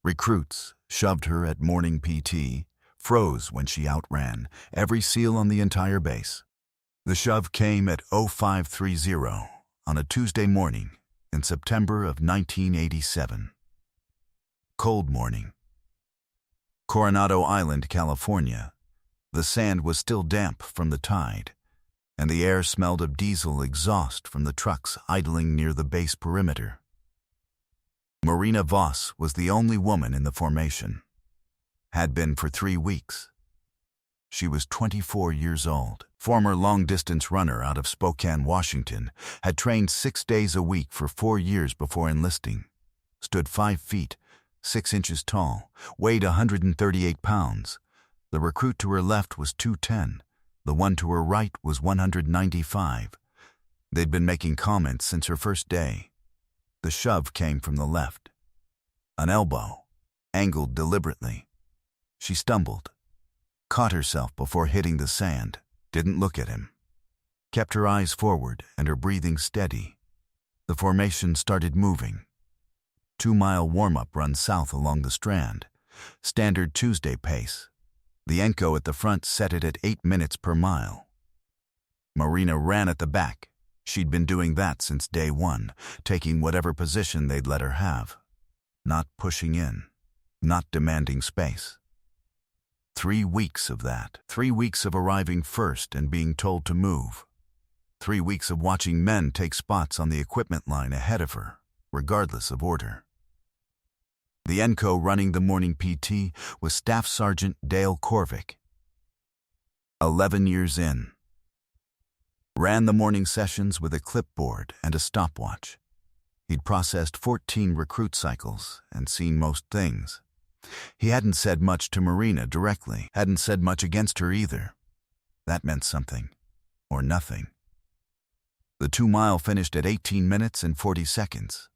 Recruits shoved her at morning PT, froze when she outran every SEAL on the entire base. The shove came at 0530 on a Tuesday morning in September of 1987. Cold morning. Coronado Island, California. The sand was still damp from the tide, and the air smelled of diesel exhaust from the trucks idling near the base perimeter. Marina Voss was the only woman in the formation. Had been for 3 weeks. She was 24 years old. Former long-distance runner out of Spokane, Washington, had trained 6 days a week for 4 years before enlisting. Stood 5 feet, 6 inches tall, weighed 138 pounds. The recruit to her left was 210. The one to her right was 195. They'd been making comments since her first day. The shove came from the left. An elbow, angled deliberately. She stumbled, caught herself before hitting the sand, didn't look at him. Kept her eyes forward and her breathing steady. The formation started moving. 2-mile warm-up run south along the Strand. Standard Tuesday pace. The Enco at the front set it at 8 minutes per mile. Marina ran at the back. She'd been doing that since day one, taking whatever position they'd let her have. Not pushing in, not demanding space. 3 weeks of that. 3 weeks of arriving first and being told to move. 3 weeks of watching men take spots on the equipment line ahead of her, regardless of order. The Enco running the morning PT was Staff Sergeant Dale Corvick. 11 years in. Ran the morning sessions with a clipboard and a stopwatch. He'd processed 14 recruit cycles and seen most things. He hadn't said much to Marina directly, hadn't said much against her either. That meant something, or nothing. The 2-mile finished at 18 minutes and 40 seconds.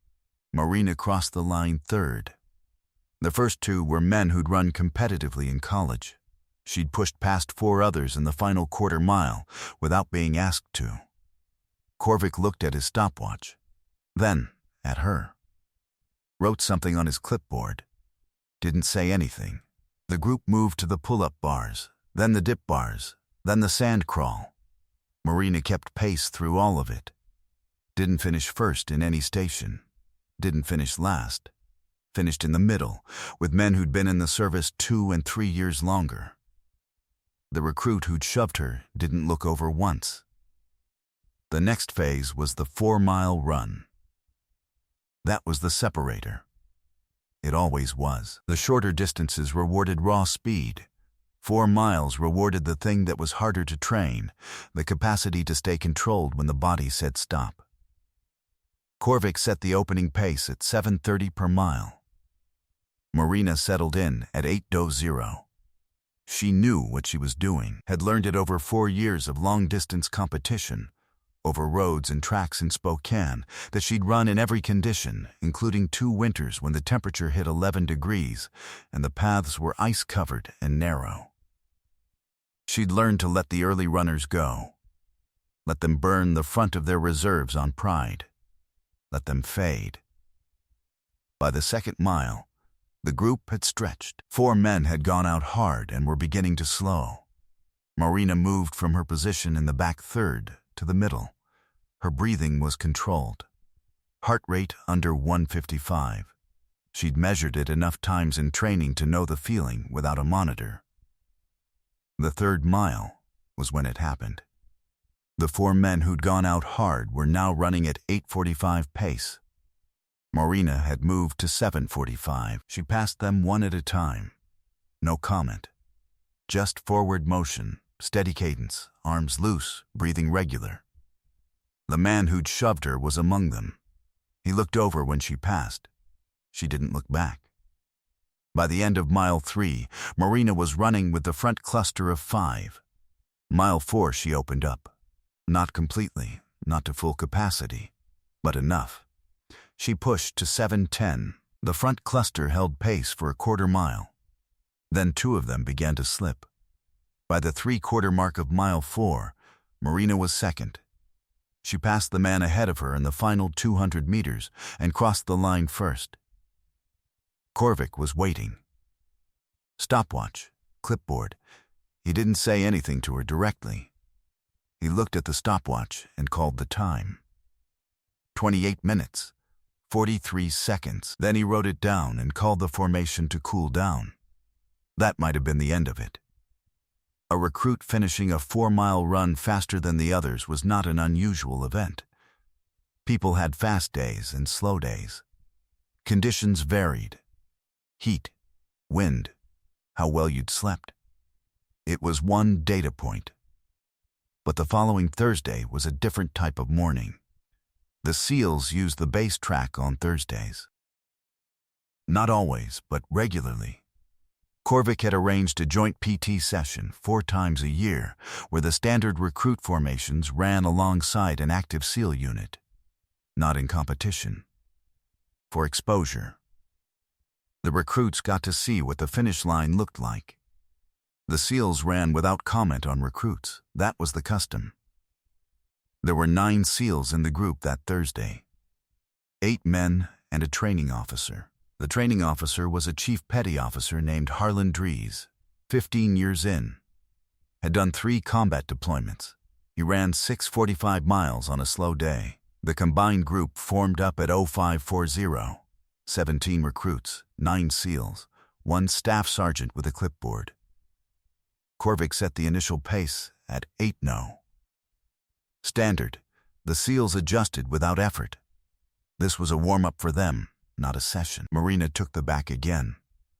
Marina crossed the line third. The first 2 were men who'd run competitively in college. She'd pushed past 4 others in the final quarter mile without being asked to. Corvick looked at his stopwatch, then at her. Wrote something on his clipboard. Didn't say anything. The group moved to the pull-up bars, then the dip bars, then the sand crawl. Marina kept pace through all of it. Didn't finish first in any station. Didn't finish last. Finished in the middle, with men who'd been in the service 2 and 3 years longer. The recruit who'd shoved her didn't look over once. The next phase was the 4-mile run. That was the separator. It always was. The shorter distances rewarded raw speed. 4 miles rewarded the thing that was harder to train, the capacity to stay controlled when the body said stop. Corvick set the opening pace at 7:30 per mile. Marina settled in at 8:00. She knew what she was doing, had learned it over 4 years of long-distance competition, over roads and tracks in Spokane that she'd run in every condition, including 2 winters when the temperature hit 11 degrees and the paths were ice-covered and narrow. She'd learned to let the early runners go. Let them burn the front of their reserves on pride. Let them fade. By the second mile, the group had stretched. 4 men had gone out hard and were beginning to slow. Marina moved from her position in the back third to the middle. Her breathing was controlled. Heart rate under 155. She'd measured it enough times in training to know the feeling without a monitor. The 3rd mile was when it happened. The 4 men who'd gone out hard were now running at 8:45 pace. Marina had moved to 7:45. She passed them one at a time. No comment. Just forward motion, steady cadence, arms loose, breathing regular. The man who'd shoved her was among them. He looked over when she passed. She didn't look back. By the end of mile 3, Marina was running with the front cluster of 5. Mile 4 she opened up. Not completely, not to full capacity, but enough. She pushed to 7:10. The front cluster held pace for a quarter mile. Then 2 of them began to slip. By the 3/4 mark of mile 4, Marina was second. She passed the man ahead of her in the final 200 meters and crossed the line first. Korvik was waiting. Stopwatch, clipboard. He didn't say anything to her directly. He looked at the stopwatch and called the time. 28 minutes, 43 seconds. Then he wrote it down and called the formation to cool down. That might have been the end of it. A recruit finishing a 4-mile run faster than the others was not an unusual event. People had fast days and slow days. Conditions varied. Heat, wind, how well you'd slept. It was one data point. But the following Thursday was a different type of morning. The SEALs used the base track on Thursdays. Not always, but regularly. Korvik had arranged a joint PT session 4 times a year where the standard recruit formations ran alongside an active SEAL unit. Not in competition. For exposure. The recruits got to see what the finish line looked like. The SEALs ran without comment on recruits. That was the custom. There were 9 SEALs in the group that Thursday. 8 men and a training officer. The training officer was a chief petty officer named Harlan Dries, 15 years in. Had done 3 combat deployments. He ran 645 miles on a slow day. The combined group formed up at 0540. 17 recruits, 9 SEALs, 1 staff sergeant with a clipboard. Korvik set the initial pace at 8:0. Standard, the SEALs adjusted without effort. This was a warm-up for them, not a session. Marina took the back again.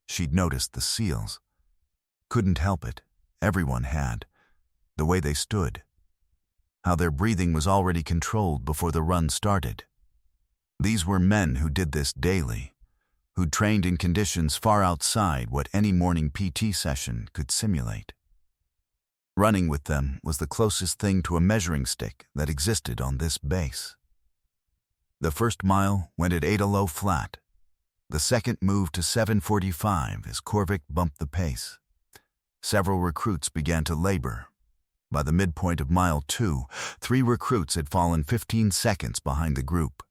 She'd noticed the SEALs. Couldn't help it. Everyone had. The way they stood. How their breathing was already controlled before the run started. These were men who did this daily, who trained in conditions far outside what any morning PT session could simulate. Running with them was the closest thing to a measuring stick that existed on this base. The first mile went at 8:0 flat. The second moved to 7:45 as Korvik bumped the pace. Several recruits began to labor. By the midpoint of mile 2, 3 recruits had fallen 15 seconds behind the group.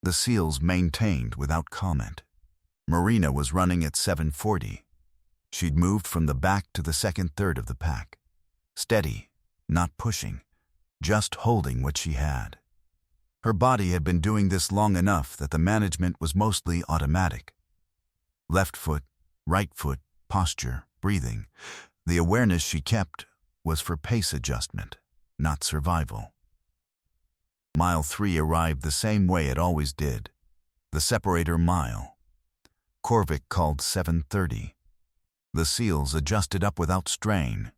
The SEALs maintained without comment. Marina was running at 7:40. She'd moved from the back to the second third of the pack. Steady, not pushing, just holding what she had. Her body had been doing this long enough that the management was mostly automatic. Left foot, right foot, posture, breathing. The awareness she kept was for pace adjustment, not survival. Mile 3 arrived the same way it always did, the separator mile. Korvik called 7:30. The SEALs adjusted up without strain.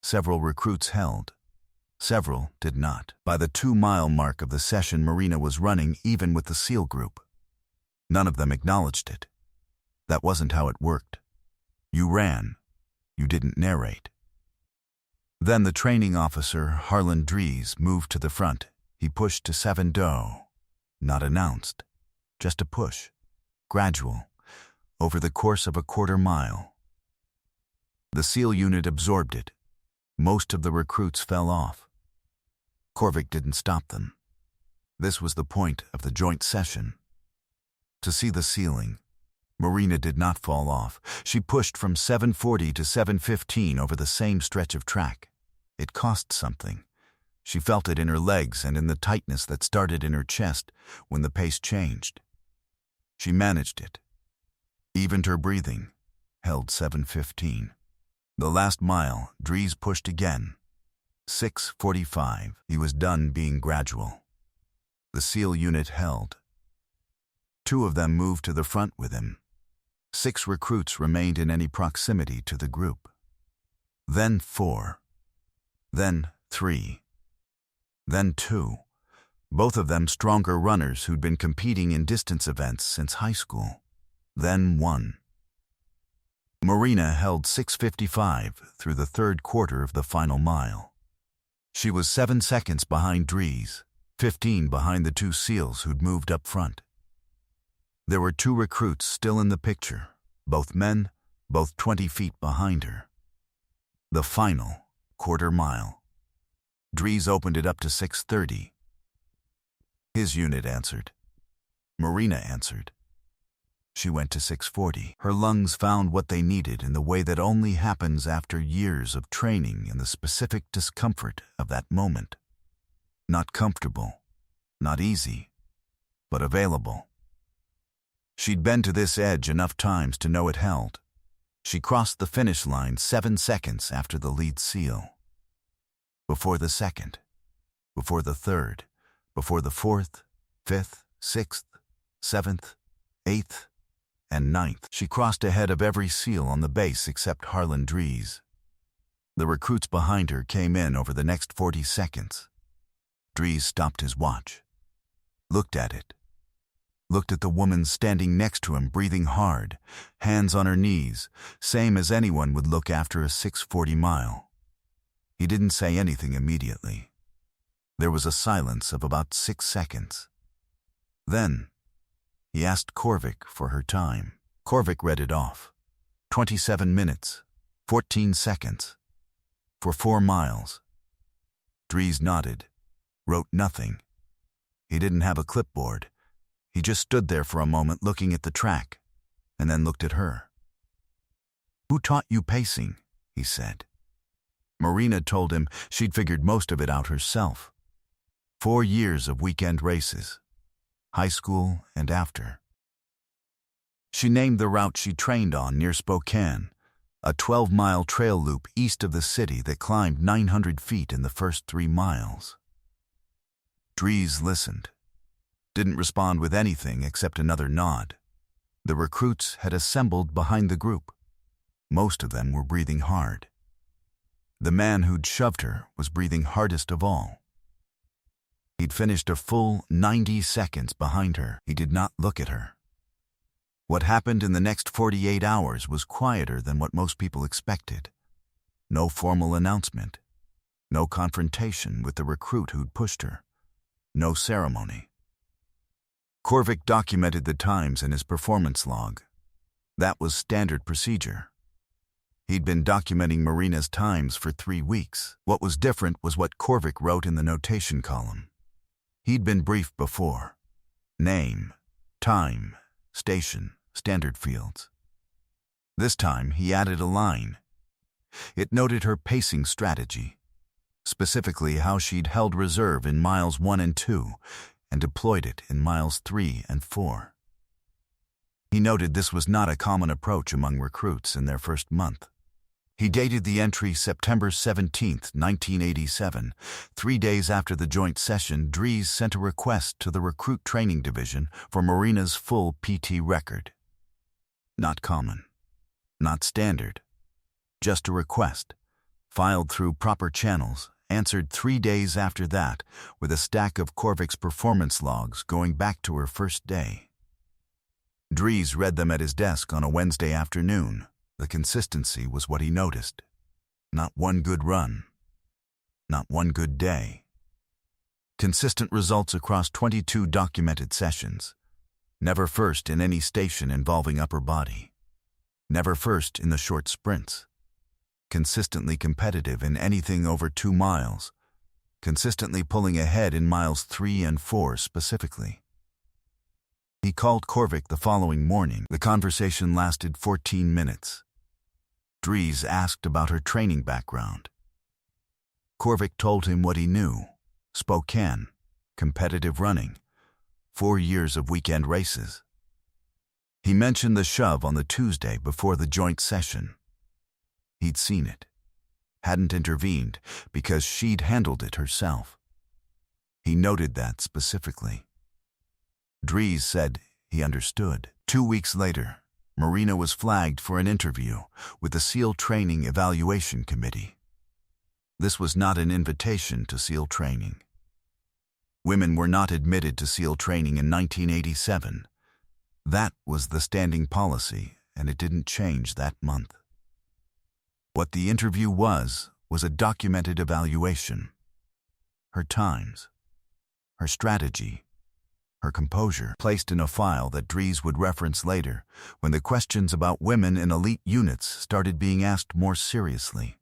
Several recruits held. Several did not. By the 2-mile mark of the session, Marina was running even with the SEAL group. None of them acknowledged it. That wasn't how it worked. You ran. You didn't narrate. Then the training officer, Harlan Dries, moved to the front. He pushed to 7:0. Not announced. Just a push. Gradual. Over the course of a quarter mile. The SEAL unit absorbed it. Most of the recruits fell off. Korvik didn't stop them. This was the point of the joint session. To see the ceiling. Marina did not fall off. She pushed from 7:40 to 7:15 over the same stretch of track. It cost something. She felt it in her legs and in the tightness that started in her chest when the pace changed. She managed it. Evened her breathing. Held 7:15. The last mile, Dries pushed again. 6:45. He was done being gradual. The SEAL unit held. 2 of them moved to the front with him. 6 recruits remained in any proximity to the group. Then 4. Then 3. Then 2. Both of them stronger runners who'd been competing in distance events since high school. Then 1. Marina held 6:55 through the third quarter of the final mile. She was 7 seconds behind Dries, 15 behind the 2 SEALs who'd moved up front. There were 2 recruits still in the picture, both men, both 20 feet behind her. The final quarter mile. Dries opened it up to 6:30. His unit answered. Marina answered. She went to 640. Her lungs found what they needed in the way that only happens after years of training in the specific discomfort of that moment. Not comfortable, not easy, but available. She'd been to this edge enough times to know it held. She crossed the finish line 7 seconds after the lead seal. Before the second, before the third, before the fourth, fifth, sixth, seventh, eighth, and ninth, she crossed ahead of every SEAL on the base except Harlan Dries. The recruits behind her came in over the next 40 seconds. Dries stopped his watch, looked at it, looked at the woman standing next to him breathing hard, hands on her knees, same as anyone would look after a 640 mile. He didn't say anything immediately. There was a silence of about 6 seconds. Then, he asked Korvik for her time. Korvik read it off. 27 minutes, 14 seconds. For 4 miles. Dries nodded, wrote nothing. He didn't have a clipboard. He just stood there for a moment looking at the track, and then looked at her. "Who taught you pacing?" he said. Marina told him she'd figured most of it out herself. 4 years of weekend races, high school and after. She named the route she trained on near Spokane, a 12-mile trail loop east of the city that climbed 900 feet in the first 3 miles. Dries listened, didn't respond with anything except another nod. The recruits had assembled behind the group. Most of them were breathing hard. The man who'd shoved her was breathing hardest of all. He'd finished a full 90 seconds behind her. He did not look at her. What happened in the next 48 hours was quieter than what most people expected. No formal announcement. No confrontation with the recruit who'd pushed her. No ceremony. Korvik documented the times in his performance log. That was standard procedure. He'd been documenting Marina's times for 3 weeks. What was different was what Korvik wrote in the notation column. He'd been briefed before. Name, time, station, standard fields. This time he added a line. It noted her pacing strategy, specifically how she'd held reserve in miles 1 and 2 and deployed it in miles 3 and 4. He noted this was not a common approach among recruits in their first month. He dated the entry September 17, 1987. 3 days after the joint session, Dries sent a request to the Recruit Training Division for Marina's full PT record. Not common. Not standard. Just a request, filed through proper channels, answered 3 days after that, with a stack of Korvik's performance logs going back to her first day. Dries read them at his desk on a Wednesday afternoon. The consistency was what he noticed. Not one good run. Not one good day. Consistent results across 22 documented sessions. Never first in any station involving upper body. Never first in the short sprints. Consistently competitive in anything over 2 miles. Consistently pulling ahead in miles 3 and 4 specifically. He called Korvik the following morning. The conversation lasted 14 minutes. Dries asked about her training background. Korvik told him what he knew. Spokane, competitive running, 4 years of weekend races. He mentioned the shove on the Tuesday before the joint session. He'd seen it, hadn't intervened because she'd handled it herself. He noted that specifically. Dries said he understood. 2 weeks later, Marina was flagged for an interview with the SEAL Training Evaluation Committee. This was not an invitation to SEAL training. Women were not admitted to SEAL training in 1987. That was the standing policy, and it didn't change that month. What the interview was a documented evaluation. Her times, her strategy, her composure, placed in a file that Dries would reference later when the questions about women in elite units started being asked more seriously.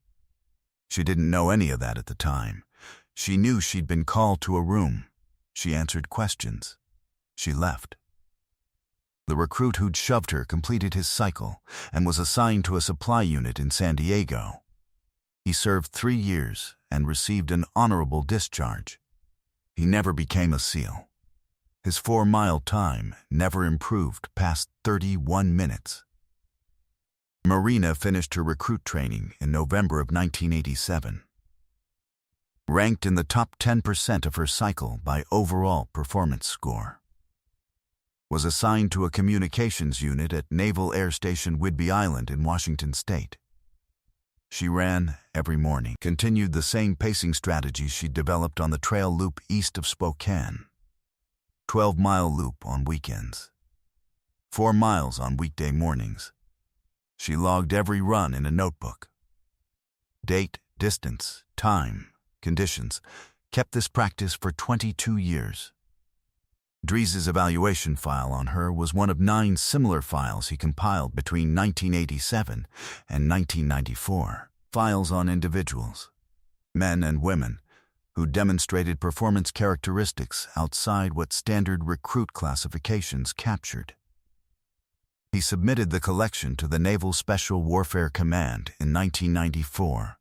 She didn't know any of that at the time. She knew she'd been called to a room. She answered questions. She left. The recruit who'd shoved her completed his cycle and was assigned to a supply unit in San Diego. He served 3 years and received an honorable discharge. He never became a SEAL. His 4-mile time never improved past 31 minutes. Marina finished her recruit training in November of 1987. Ranked in the top 10% of her cycle by overall performance score. Was assigned to a communications unit at Naval Air Station Whidbey Island in Washington State. She ran every morning, continued the same pacing strategy she'd developed on the trail loop east of Spokane. 12-mile loop on weekends. 4 miles on weekday mornings. She logged every run in a notebook. Date, distance, time, conditions, kept this practice for 22 years. Dries' evaluation file on her was one of 9 similar files he compiled between 1987 and 1994. Files on individuals, men and women, who demonstrated performance characteristics outside what standard recruit classifications captured. He submitted the collection to the Naval Special Warfare Command in 1994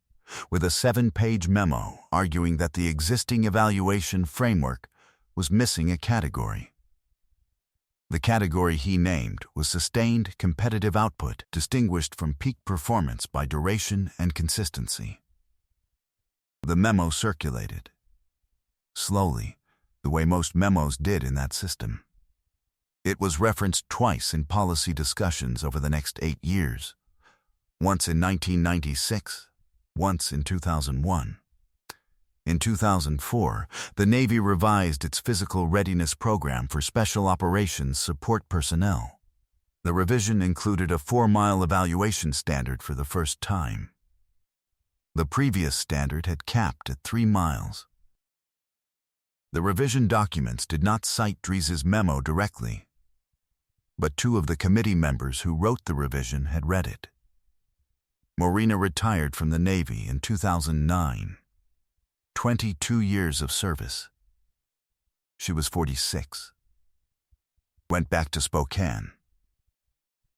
with a 7-page memo arguing that the existing evaluation framework was missing a category. The category he named was Sustained Competitive Output, distinguished from peak performance by duration and consistency. The memo circulated. Slowly, the way most memos did in that system. It was referenced twice in policy discussions over the next 8 years, once in 1996, once in 2001. In 2004, the Navy revised its Physical Readiness Program for Special Operations Support Personnel. The revision included a 4-mile evaluation standard for the first time. The previous standard had capped at 3 miles. The revision documents did not cite Dries' memo directly, but 2 of the committee members who wrote the revision had read it. Marina retired from the Navy in 2009. 22 years of service. She was 46. Went back to Spokane.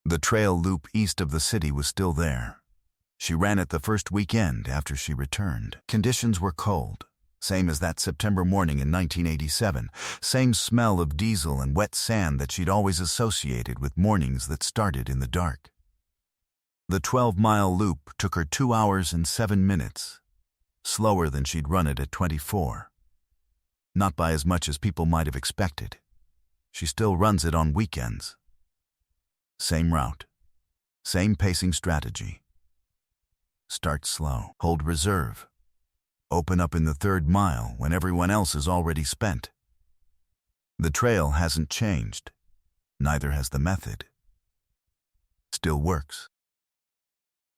The trail loop east of the city was still there. She ran it the first weekend after she returned. Conditions were cold, same as that September morning in 1987, same smell of diesel and wet sand that she'd always associated with mornings that started in the dark. The 12-mile loop took her 2 hours and 7 minutes. Slower than she'd run it at 24. Not by as much as people might have expected. She still runs it on weekends. Same route. Same pacing strategy. Start slow. Hold reserve. Open up in the 3rd mile when everyone else is already spent. The trail hasn't changed. Neither has the method. Still works.